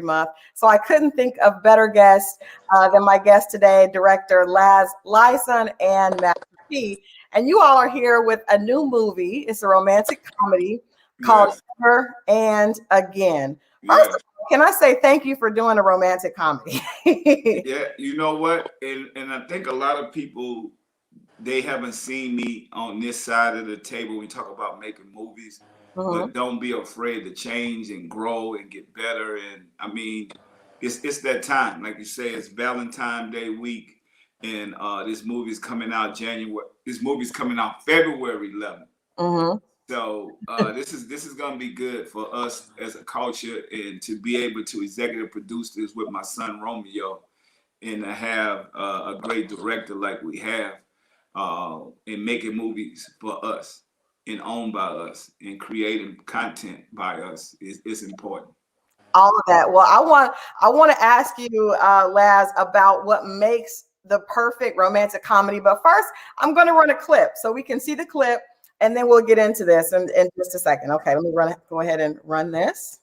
month. So I couldn't think of better guests than my guest today, director Laz Lyson and Master P. And you all are here with a new movie. It's a romantic comedy called Ever and Again. First of all, can I say thank you for doing a romantic comedy? Yeah, you know what? And I think a lot of people, they haven't seen me on this side of the table. We talk about making movies, but don't be afraid to change and grow and get better. And I mean, it's that time. Like you say, it's Valentine's Day week, and this movie's coming out January. This movie's coming out February 11th. So this is gonna be good for us as a culture, and to be able to executive produce this with my son Romeo, and to have a great director like we have, and making movies for us and owned by us and creating content by us is important. All of that. Well, I want to ask you, Laz, about what makes the perfect romantic comedy. But first, I'm going to run a clip so we can see the clip, and then we'll get into this in just a second. Okay, let me go ahead and run this.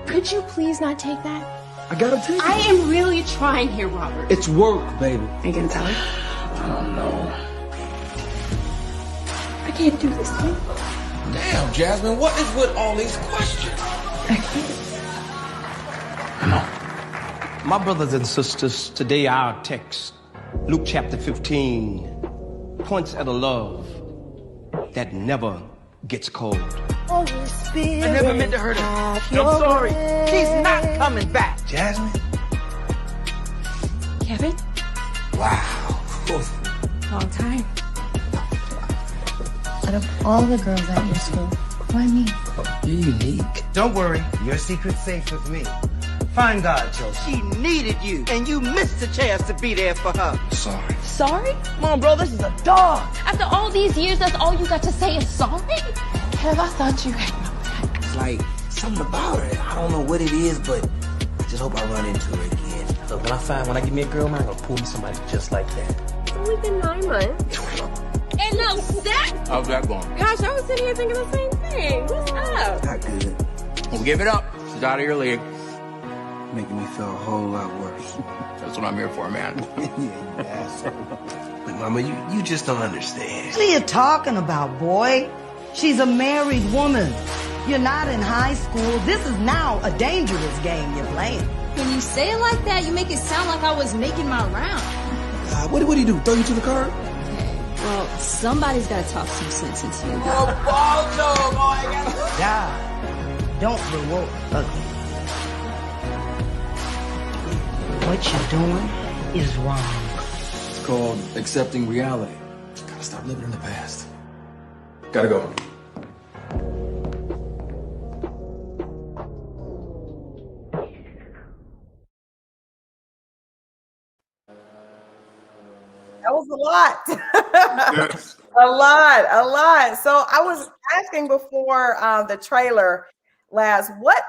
Could you please not take that? I gotta take it. I am really trying here, Robert. It's work, baby. Are you gonna tell her? I don't know. I can't do this thing. Damn, Jasmine, what is with all these questions? I can't. No. My brothers and sisters, today our text, Luke chapter 15, points at a love that never gets cold. Holy Spirit, I never meant to hurt her. I'm sorry. She's not coming back. Jasmine? Kevin? Wow. Long time. out of all the girls at your school, why me? You're unique. Don't worry, your secret's safe with me. Find God, Chelsea. She needed you, and you missed the chance to be there for her. Sorry. Sorry? Come on, bro, this is a dog. After all these years, that's all you got to say is sorry? Kev, I thought you had my back. It's like something about her. I don't know what it is, but I just hope I run into her again. Look, when I give me a girl, man, I'm gonna pull me somebody just like that. It's only been 9 months. And now that? How's that going? Gosh, I was sitting here thinking the same thing. What's up? Not good. Well, give it up. She's out of your league. Making me feel a whole lot worse. That's what I'm here for, man. Yeah, you asshole. Look, Mama, you just don't understand. What are you talking about, boy? She's a married woman. You're not in high school. This is now a dangerous game you're playing. When you say it like that, you make it sound like I was making my round. What do you do? Throw you to the curb? Well, somebody's got to talk some sense into you. Die. Don't provoke ugly. What you're doing is wrong. It's called accepting reality. Gotta stop living in the past. Gotta go. That was a lot. Yes. A lot. So I was asking before the trailer, Laz, what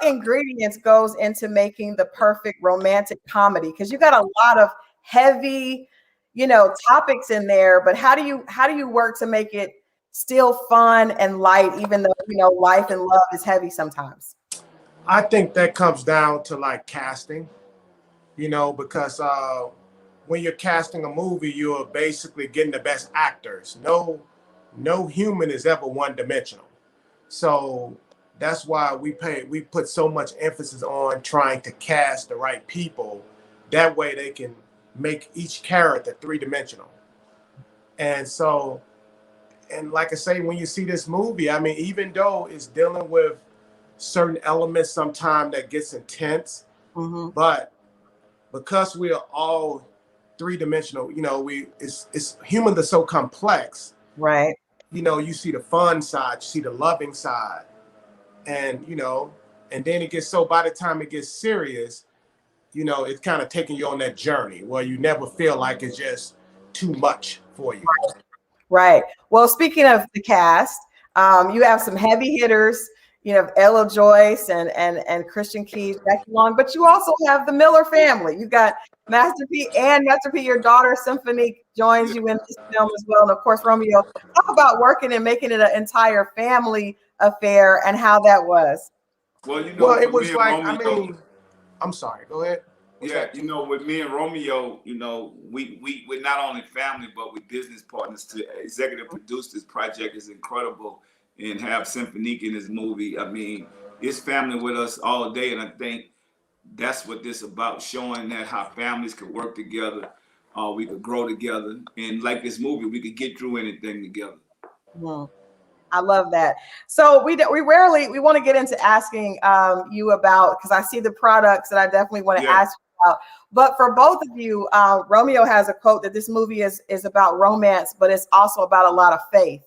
ingredients goes into making the perfect romantic comedy? Because you got a lot of heavy, topics in there, but how do you work to make it still fun and light, even though, life and love is heavy sometimes? I think that comes down to like casting, because when you're casting a movie, you're basically getting the best actors. No human is ever one-dimensional. So that's why we put so much emphasis on trying to cast the right people. That way they can make each character three-dimensional. And like I say, when you see this movie, I mean, even though it's dealing with certain elements sometimes that gets intense, but because we are all three-dimensional, it's humans are so complex, right? You see the fun side, you see the loving side, and and then it gets, so by the time it gets serious, it's kind of taking you on that journey where you never feel like it's just too much for you. Right. Well, speaking of the cast, you have some heavy hitters. You have Ella Joyce and Christian Keys, Becky Long, but you also have the Miller family. You got Master P, your daughter Symphony joins you in this film as well, and of course Romeo. Talk about working and making it an entire family affair and how that was. Well, you know, Well, it for me was and like, I Romeo, mean, I'm sorry. Go ahead. What's yeah, that? you know, with me and Romeo, you know, we're not only family, but we're business partners. To executive produce this project is incredible, and have Symphonique in this movie. I mean, it's family with us all day, and I think that's what this about, showing that how families could work together, we could grow together, and like this movie, we could get through anything together. Mhm. I love that. So we want to get into asking you about, because I see the products that I definitely want to Yeah. ask you about. But for both of you, Romeo has a quote that this movie is about romance, but it's also about a lot of faith.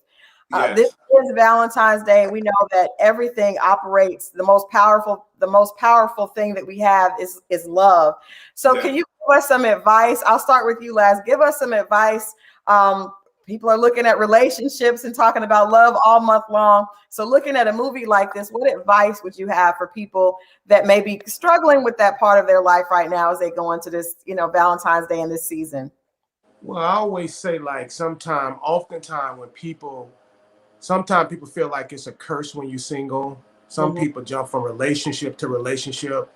This Yes. is Valentine's Day. We know that everything operates. The most powerful thing that we have is love. So Yeah. can you give us some advice? I'll start with you, Laz. Give us some advice. People are looking at relationships and talking about love all month long. So looking at a movie like this, what advice would you have for people that may be struggling with that part of their life right now as they go into this, Valentine's Day and this season? Well, I always say, like, oftentimes people feel like it's a curse when you're single. Some people jump from relationship to relationship,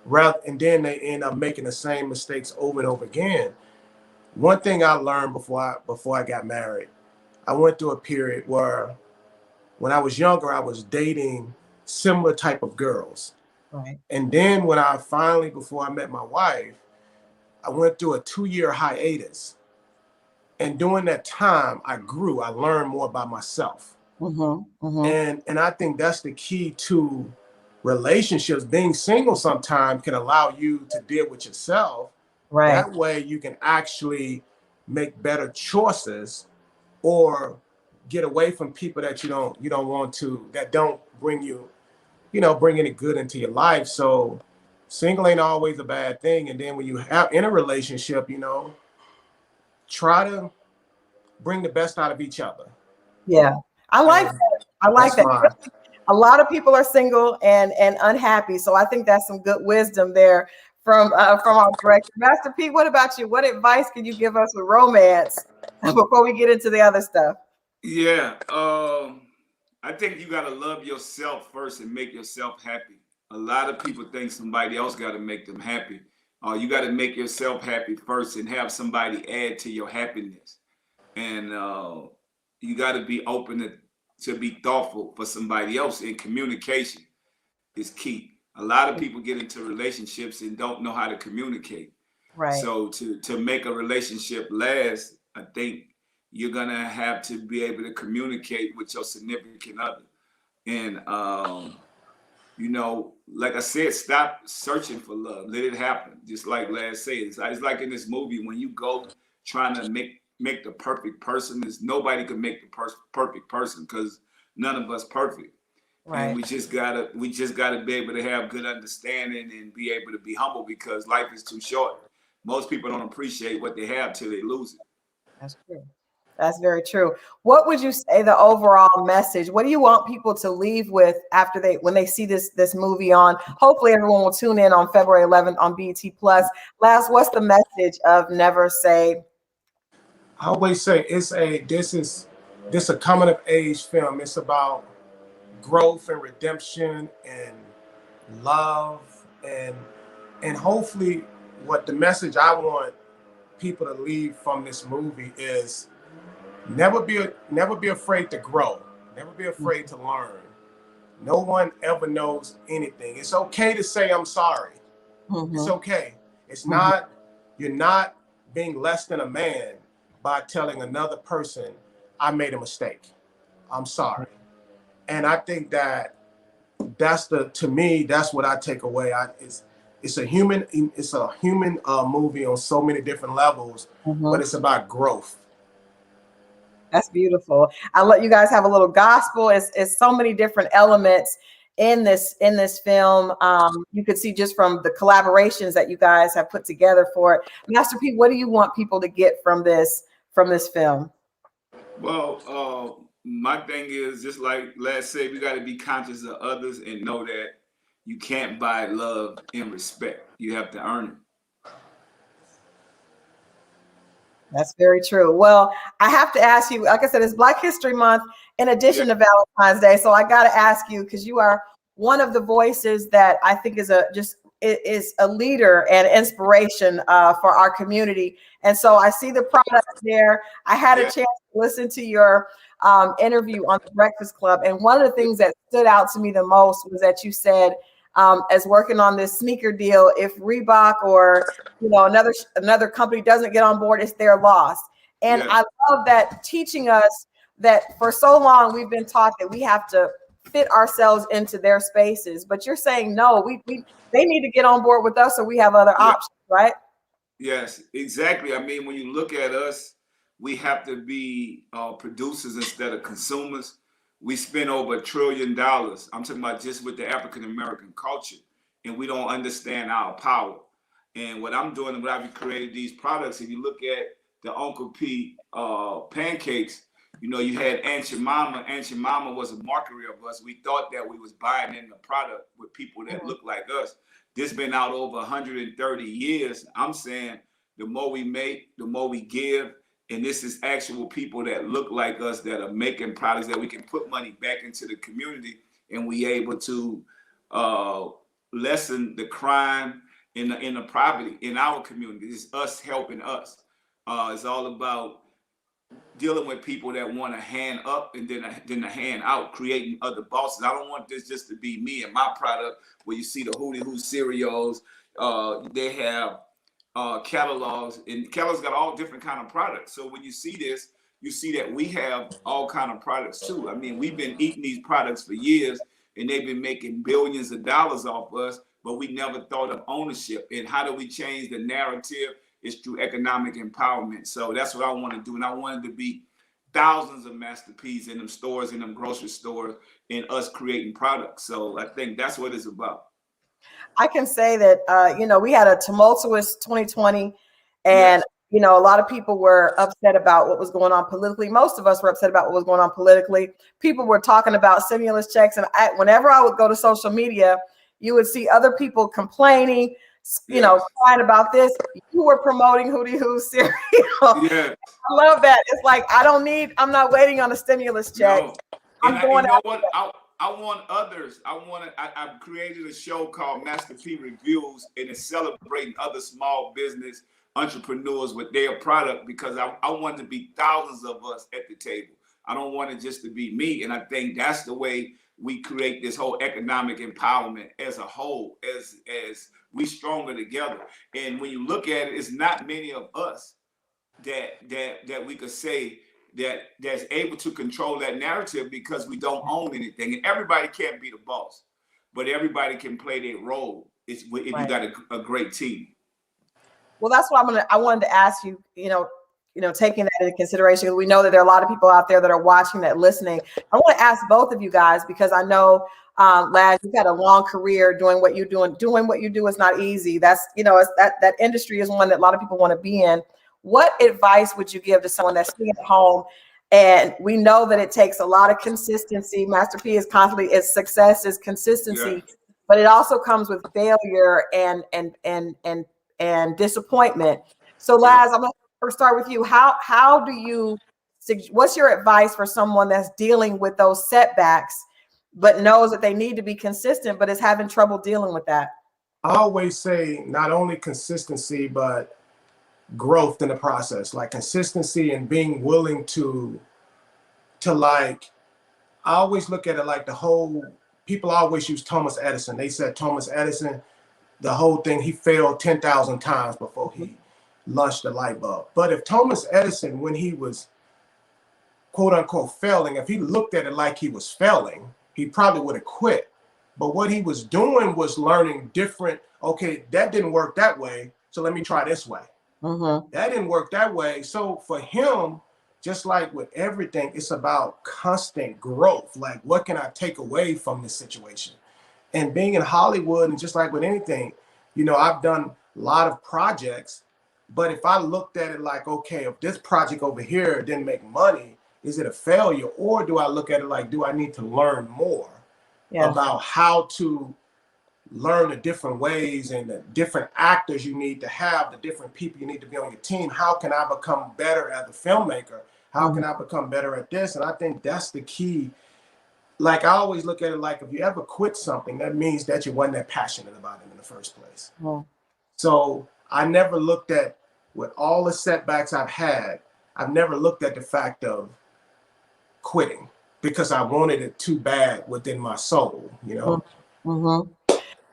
and then they end up making the same mistakes over and over again. One thing I learned before I got married, I went through a period where when I was younger, I was dating similar type of girls. Right. And then before I met my wife, I went through a 2-year hiatus. And during that time, I learned more about myself. And I think that's the key to relationships. Being single sometimes can allow you to deal with yourself. Right. That way you can actually make better choices or get away from people that you don't want to, that don't bring bring any good into your life. So single ain't always a bad thing. And then when you have in a relationship, try to bring the best out of each other. Yeah. I like that. I like That's that. A lot of people are single and unhappy. So I think that's some good wisdom there from our director. Master P, what about you? What advice can you give us with romance before we get into the other stuff? Yeah, I think you gotta love yourself first and make yourself happy. A lot of people think somebody else gotta make them happy. You gotta make yourself happy first and have somebody add to your happiness. And you gotta be open to be thoughtful for somebody else. And communication is key. A lot of people get into relationships and don't know how to communicate. Right. So to make a relationship last, I think you're gonna have to be able to communicate with your significant other. And like I said, stop searching for love. Let it happen. Just like Laz said, it's like in this movie, when you go trying to make the perfect person, nobody can make the perfect person, because none of us perfect. Right. And we just gotta be able to have good understanding and be able to be humble, because life is too short. Most people don't appreciate what they have till they lose it. That's true. That's very true. What would you say the overall message? What do you want people to leave with after when they see this movie on? Hopefully everyone will tune in on February 11th on BET Plus. Last, what's the message of Never Say? I always say this is a coming of age film. It's about growth and redemption and love, and hopefully what the message I want people to leave from this movie is never be afraid to grow. Never be afraid to learn. No one ever knows anything. It's okay to say I'm sorry. It's okay. It's not, you're not being less than a man by telling another person, I made a mistake. I'm sorry. And I think to me, that's what I take away. It's a human movie on so many different levels, but it's about growth. That's beautiful. I'll let you guys have a little gospel. It's so many different elements in this film. You could see just from the collaborations that you guys have put together for it. Master P, what do you want people to get from this film? Well, my thing is, just like Laz said, we got to be conscious of others and know that you can't buy love and respect. You have to earn it. That's very true. Well, I have to ask you, like I said, it's Black History Month in addition to Valentine's Day. So I got to ask you, because you are one of the voices that I think is a leader and inspiration for our community. And so I see the products there. I had a chance to listen to your interview on the Breakfast Club. And one of the things that stood out to me the most was that you said, as working on this sneaker deal, if Reebok or another company doesn't get on board, it's their loss. And I love that, teaching us that for so long we've been taught that we have to fit ourselves into their spaces. But you're saying no, they need to get on board with us, or we have other options, right? Yes, exactly. I mean, when you look at us, we have to be producers instead of consumers. We spend over $1 trillion. I'm talking about just with the African American culture, and we don't understand our power. And what I'm doing, when I've created these products, if you look at the Uncle P pancakes, you had Aunt Jemima. Aunt Jemima was a marketer of us. We thought that we was buying in the product with people that look like us. This been out over 130 years. I'm saying the more we make, the more we give. And this is actual people that look like us that are making products that we can put money back into the community, and we able to lessen the crime in the poverty in our community. It's us helping us. It's all about dealing with people that want to hand up and then a hand out, creating other bosses. I don't want this just to be me and my product, where you see the Hootie Hoo cereals. They have catalogs, and Kellogg's got all different kind of products. So when you see this, you see that we have all kind of products too. I mean, we've been eating these products for years, and they've been making billions of dollars off us, but we never thought of ownership. And how do we change the narrative? It's through economic empowerment. So that's what I want to do. And I wanted to be thousands of Master P's in them stores, in them grocery stores, and us creating products. So I think that's what it's about. I can say that, we had a tumultuous 2020, and, a lot of people were upset about what was going on politically. Most of us were upset about what was going on politically. People were talking about stimulus checks. And whenever I would go to social media, you would see other people complaining, crying about this. You were promoting Hootie Hoo cereal. I love that. It's like, I'm not waiting on a stimulus check. No. I'm going out. I want others. I've created a show called Master P Reviews, and it's celebrating other small business entrepreneurs with their product, because I want to be thousands of us at the table. I don't want it just to be me. And I think that's the way we create this whole economic empowerment as a whole, as we stronger together. And when you look at it, it's not many of us that we could say that's able to control that narrative, because we don't own anything. And everybody can't be the boss, but everybody can play their role if you got a great team. Well, that's what I wanted to ask you, taking that into consideration, because we know that there are a lot of people out there that are watching, that listening. I want to ask both of you guys, because I know, Laz, you've had a long career doing what you're doing. Doing what you do is not easy. That's, that industry is one that a lot of people want to be in. What advice would you give to someone that's sitting at home? And we know that it takes a lot of consistency. Master P is constantly, its success is consistency, but it also comes with failure and disappointment. So Laz, I'm going to first start with you. How do you, what's your advice for someone that's dealing with those setbacks, but knows that they need to be consistent, but is having trouble dealing with that? I always say not only consistency, but growth in the process, like consistency and being willing to like, I always look at it like people always use Thomas Edison. They said Thomas Edison, the whole thing, he failed 10,000 times before he launched the light bulb. But if Thomas Edison, when he was quote unquote failing, if he looked at it like he was failing, he probably would have quit. But what he was doing was learning different, okay, that didn't work that way, so let me try this way. That didn't work that way. So for him, just like with everything, it's about constant growth. Like, what can I take away from this situation? And being in Hollywood, and just like with anything, I've done a lot of projects, but if I looked at it like, okay, if this project over here didn't make money, is it a failure? Or do I look at it like, do I need to learn more about how to learn the different ways and the different actors you need to have, the different people you need to be on your team? How can I become better as a filmmaker? How can I become better at this? And I think that's the key like I always look at it like if you ever quit something, that means that you weren't that passionate about it in the first place. So I never looked at, with all the setbacks I've had, I've never looked at the fact of quitting because I wanted it too bad within my soul, you know?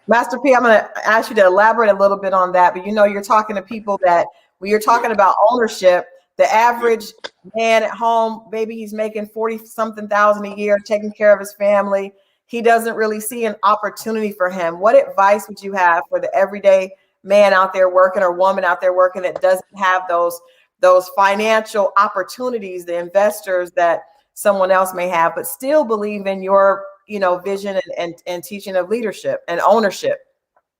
Master P, I'm going to ask you to elaborate a little bit on that, but you know, you're talking to people that when you're talking about ownership, the average man at home, maybe he's making 40-something thousand a year, taking care of his family. He doesn't really see an opportunity for him. What advice would you have for the everyday man out there working or woman out there working that doesn't have those financial opportunities, the investors that someone else may have, but still believe in your, you know, vision and teaching of leadership and ownership?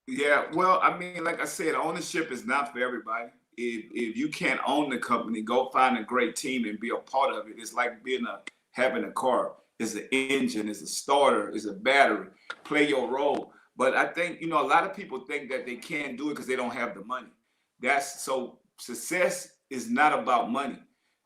Yeah, well, I mean, like I said, ownership is not for everybody. If you can't own the company, go find a great team and be a part of it. It's like having a car. It's an engine, it's a starter, it's a battery. Play your role. But I think, you know, a lot of people think that they can't do it because they don't have the money. So success is not about money.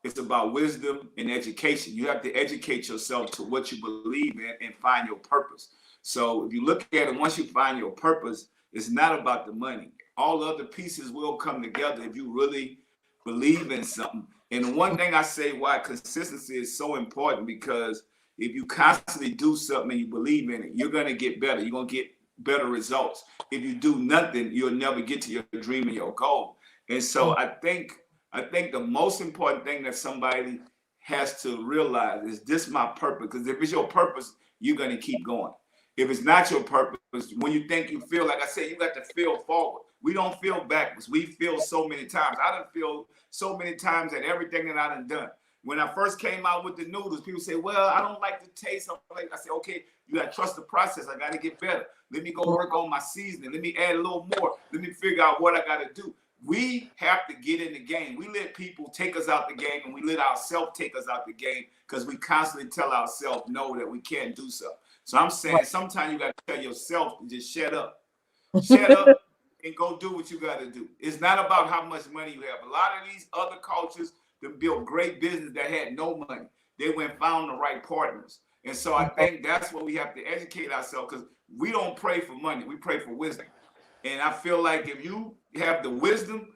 It's about wisdom and education. You have to educate yourself to what you believe in and find your purpose. So if you look at it, once you find your purpose, it's not about the money. All other pieces will come together if you really believe in something. And the one thing I say why consistency is so important, because if you constantly do something and you believe in it, you're going to get better. You're going to get better results. If you do nothing, you'll never get to your dream and your goal. And so I think the most important thing that somebody has to realize is this my purpose. Because if it's your purpose, you're going to keep going. If it's not your purpose, when you think you feel, like I said, you got to feel forward. We don't feel backwards. We feel so many times. I done feel so many times at everything that I done. When I first came out with the noodles, people say, well, I don't like the taste of it. I said, okay, you got to trust the process. I got to get better. Let me go work on my seasoning. Let me add a little more. Let me figure out what I got to do. We have to get in the game. We let people take us out the game, and we let ourselves take us out the game because we constantly tell ourselves no, that we can't do so. So I'm saying sometimes you got to tell yourself to just shut up. Shut up and go do what you got to do. It's not about how much money you have. A lot of these other cultures that built great business that had no money, they went and found the right partners. And so I think that's what we have to educate ourselves, because we don't pray for money. We pray for wisdom. And I feel like if you have the wisdom,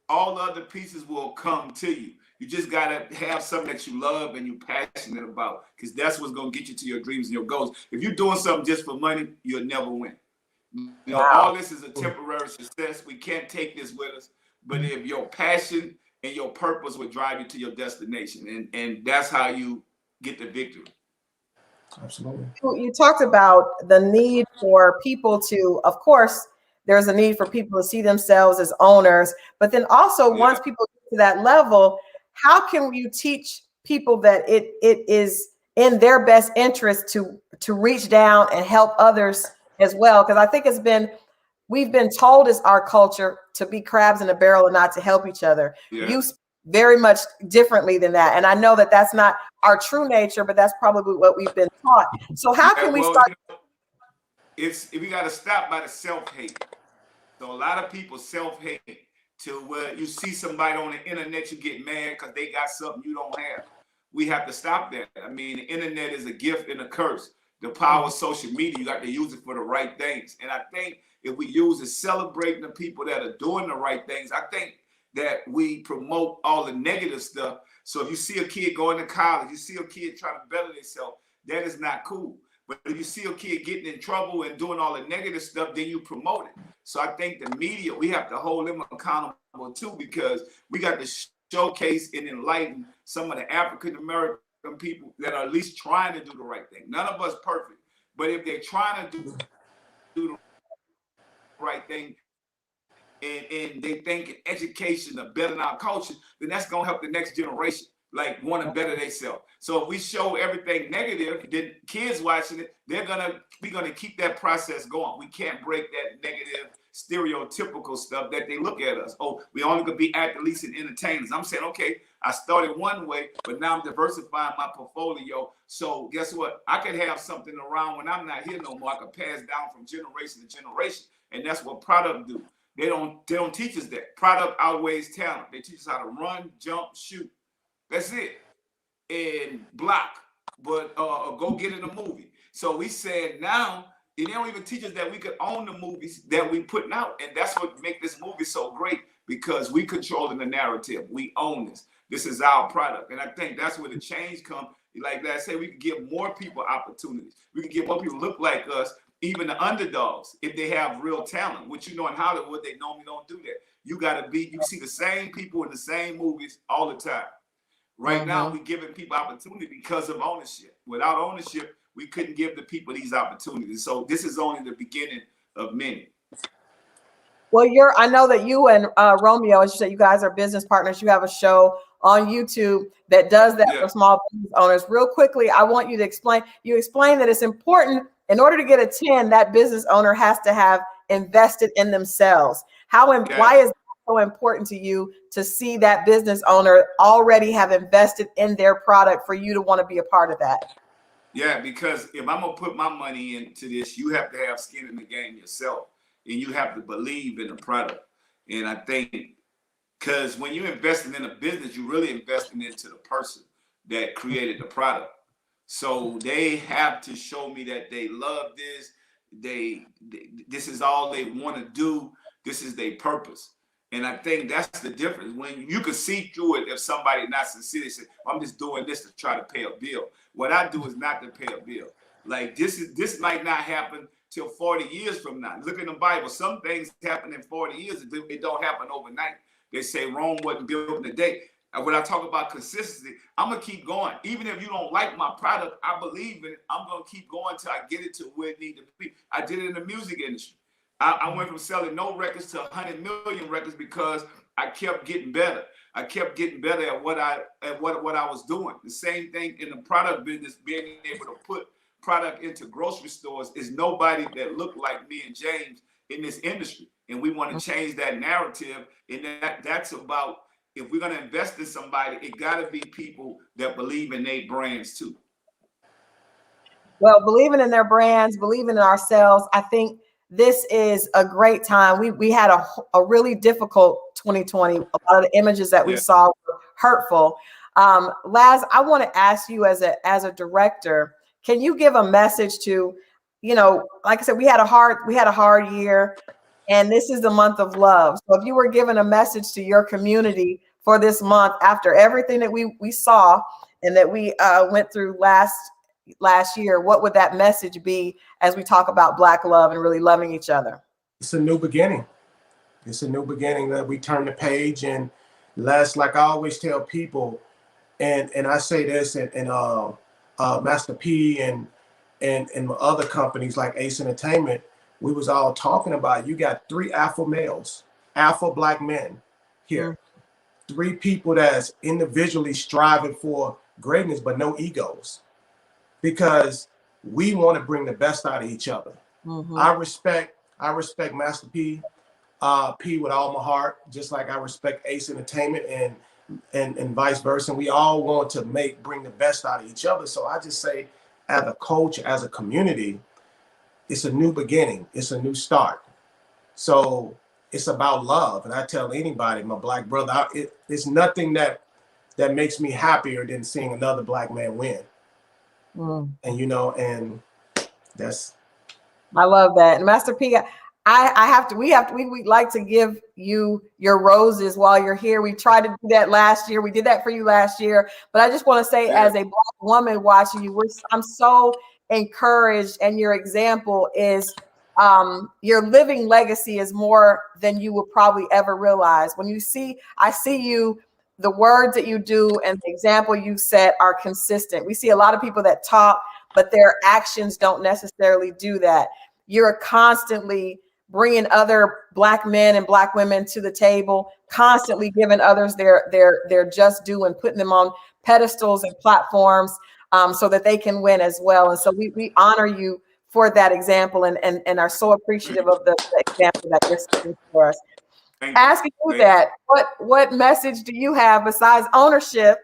all the other pieces will come to you. You just got to have something that you love and you're passionate about, because that's what's going to get you to your dreams and your goals. If you're doing something just for money, you'll never win. You know, all this is a temporary success. We can't take this with us. But if your passion and your purpose will drive you to your destination, and that's how you get the victory. Absolutely. You talked about the need for people to, of course, there's a need for people to see themselves as owners, but then also once people get to that level, how can you teach people that it is in their best interest to reach down and help others as well? Because I think we've been told as our culture to be crabs in a barrel and not to help each other. You very much differently than that. And I know that that's not our true nature, but that's probably what we've been taught. So how can we start? We got to stop by the self-hate. So a lot of people self-hate to where you see somebody on the internet, you get mad because they got something you don't have. We have to stop that. I mean, the internet is a gift and a curse. The power of social media, you got to use it for the right things. And I think if we use it celebrating the people that are doing the right things, I think that we promote all the negative stuff. So if you see a kid going to college, you see a kid trying to better themselves, that is not cool. But if you see a kid getting in trouble and doing all the negative stuff, then you promote it. So I think the media, we have to hold them accountable too, because we got to showcase and enlighten some of the African-American people that are at least trying to do the right thing. None of us perfect, but if they're trying to do the right thing, and they think education are better than our culture, then that's going to help the next generation, like, want to better themselves. So if we show everything negative, then kids watching it, we're going to keep that process going. We can't break that negative, stereotypical stuff that they look at us. Oh, we only going to be athletes and entertainers. I'm saying, okay, I started one way, but now I'm diversifying my portfolio. So guess what? I could have something around when I'm not here no more. I could pass down from generation to generation. And that's what product do. They don't teach us that. Product outweighs talent. They teach us how to run, jump, shoot. That's it. And block, but go get in a movie. So we said now, and they don't even teach us that we could own the movies that we putting out. And that's what make this movie so great, because we controlling the narrative. We own this. This is our product. And I think that's where the change comes. Like I say, we can give more people opportunities. We can give more people look like us, even the underdogs, if they have real talent, which, you know, in Hollywood, they normally don't do that. You see the same people in the same movies all the time. Right now, we're giving people opportunity because of ownership. Without ownership, we couldn't give the people these opportunities. So this is only the beginning of many. Well, I know that you and Romeo, as you said, you guys are business partners. You have a show on YouTube that does that for small business owners. Real quickly, I want you to explain. You explain that it's important, in order to get a 10, that business owner has to have invested in themselves. Why is that so important to you, to see that business owner already have invested in their product for you to want to be a part of that? Yeah, because if I'm gonna put my money into this, you have to have skin in the game yourself, and you have to believe in the product. And I think, because when you're investing in a business, you're really investing into the person that created the product. So they have to show me that they love this. This is all they want to do. This is their purpose. And I think that's the difference. When you can see through it, if somebody not sincere, say, I'm just doing this to try to pay a bill. What I do is not to pay a bill. Like this might not happen till 40 years from now. Look in the Bible. Some things happen in 40 years. It don't happen overnight. They say Rome wasn't built in a day. And when I talk about consistency, I'm going to keep going. Even if you don't like my product, I believe in it. I'm going to keep going till I get it to where it needs to be. I did it in the music industry. I went from selling no records to 100 million records because I kept getting better. I kept getting better at what I was doing. The same thing in the product business, being able to put product into grocery stores. Is nobody that looked like me and James in this industry. And we want to change that narrative. And that's about, if we're going to invest in somebody, it got to be people that believe in their brands too. Well, believing in their brands, believing in ourselves, I think this is a great time. We had a really difficult 2020. A lot of the images that we saw were hurtful. Laz, I want to ask you as a director, can you give a message to, like I said, we had a hard year, and this is the month of love. So if you were giving a message to your community for this month, after everything that we saw and that we went through last year, what would that message be as we talk about Black love and really loving each other? It's a new beginning. It's a new beginning that we turn the page. And last, like I always tell people, and I say this, and Master P and other companies like Ace Entertainment, we was all talking about, you got 3 alpha males, alpha Black men here. 3 people that's individually striving for greatness, but no egos. Because we want to bring the best out of each other. I respect Master P, P with all my heart, just like I respect Ace Entertainment and vice versa. And we all want to bring the best out of each other. So I just say, as a coach, as a community, it's a new beginning. It's a new start. So it's about love. And I tell anybody, my Black brother, it's nothing that makes me happier than seeing another Black man win. And and that's, I love that. And Master P, we like to give you your roses while you're here. We tried to do that last year. We did that for you last year. But I just want to say, as a Black woman watching you, I'm so encouraged, and your example is your living legacy is more than you will probably ever realize. I see you, the words that you do and the example you set are consistent. We see a lot of people that talk, but their actions don't necessarily do that. You're constantly bringing other Black men and Black women to the table, constantly giving others their just due and putting them on pedestals and platforms so that they can win as well. And so we honor you for that example and are so appreciative of the example that you're setting for us. Asking you that, what message do you have besides ownership,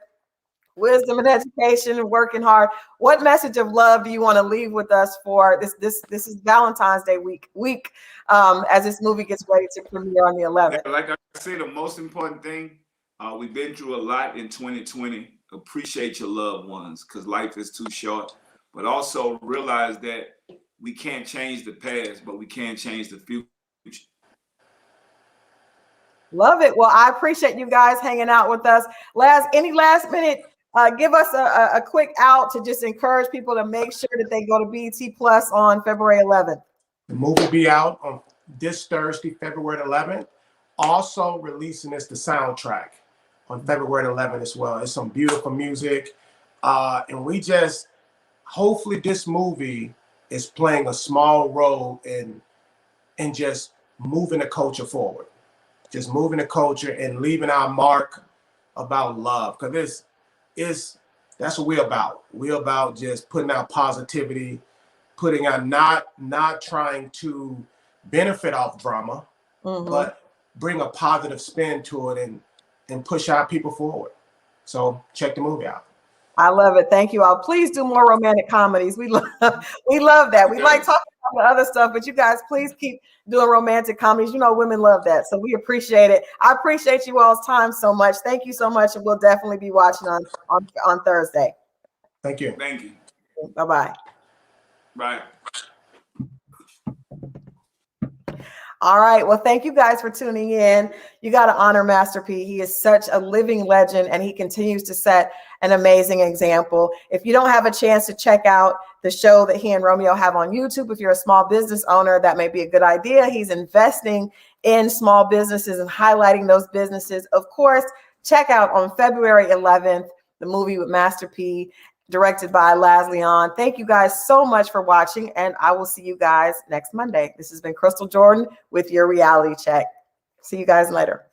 wisdom and education and working hard? What message of love do you want to leave with us for this is Valentine's Day week as this movie gets ready to premiere on the 11th? Like I say, the most important thing, we've been through a lot in 2020. Appreciate your loved ones, because life is too short. but also realize that we can't change the past, but we can change the future. Love it. Well, I appreciate you guys hanging out with us. Any last minute, give us a quick out to just encourage people to make sure that they go to BET Plus on February 11th. The movie will be out on this Thursday, February 11th. Also releasing the soundtrack on February 11th as well. It's some beautiful music. And we just, hopefully this movie is playing a small role in just moving the culture forward. Just moving the culture and leaving our mark about love. Because that's what we're about. We're about just putting out positivity, putting out not trying to benefit off drama, but bring a positive spin to it and push our people forward. So check the movie out. I love it. Thank you all. Please do more romantic comedies. We love that. We like talking about the other stuff, but you guys, please keep doing romantic comedies. You know, women love that. So we appreciate it. I appreciate you all's time so much. Thank you so much. And we'll definitely be watching on Thursday. Thank you. Thank you. Bye-bye. Bye. All right. Well, thank you guys for tuning in. You got to honor Master P. He is such a living legend, and he continues to set an amazing example. If you don't have a chance to check out the show that he and Romeo have on YouTube, if you're a small business owner, that may be a good idea. He's investing in small businesses and highlighting those businesses. Of course, check out on February 11th, the movie with Master P, directed by Laz Leon. Thank you guys so much for watching, and I will see you guys next Monday. This has been Crystal Jordan with your reality check. See you guys later.